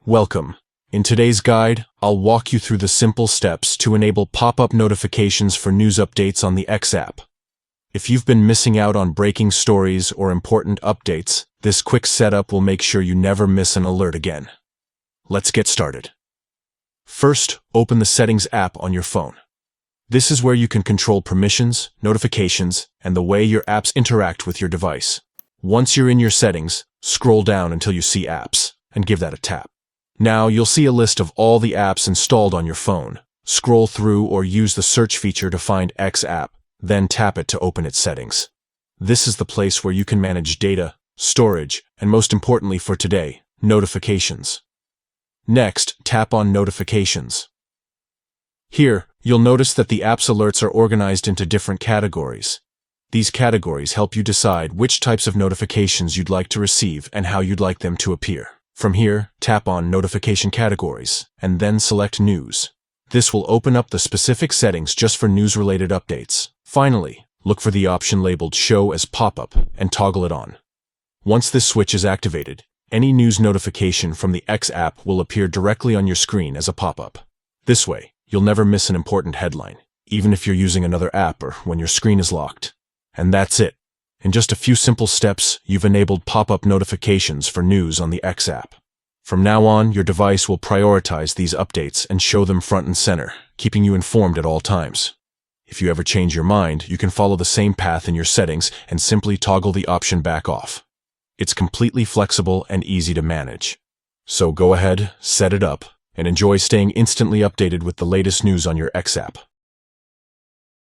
Welcome. In today's guide, I'll walk you through the simple steps to enable pop-up notifications for news updates on the X app. If you've been missing out on breaking stories or important updates, this quick setup will make sure you never miss an alert again. Let's get started. First, open the Settings app on your phone. This is where you can control permissions, notifications, and the way your apps interact with your device. Once you're in your settings, scroll down until you see Apps, and give that a tap. Now you'll see a list of all the apps installed on your phone. Scroll through or use the search feature to find X app, then tap it to open its settings. This is the place where you can manage data, storage, and most importantly for today, notifications. Next, tap on Notifications. Here, you'll notice that the app's alerts are organized into different categories. These categories help you decide which types of notifications you'd like to receive and how you'd like them to appear. From here, tap on Notification Categories, and then select News. This will open up the specific settings just for news-related updates. Finally, look for the option labeled Show as Pop-up and toggle it on. Once this switch is activated, any news notification from the X app will appear directly on your screen as a pop-up. This way, you'll never miss an important headline, even if you're using another app or when your screen is locked. And that's it. In just a few simple steps, you've enabled pop-up notifications for news on the X app. From now on, your device will prioritize these updates and show them front and center, keeping you informed at all times. If you ever change your mind, you can follow the same path in your settings and simply toggle the option back off. It's completely flexible and easy to manage. So go ahead, set it up, and enjoy staying instantly updated with the latest news on your X app.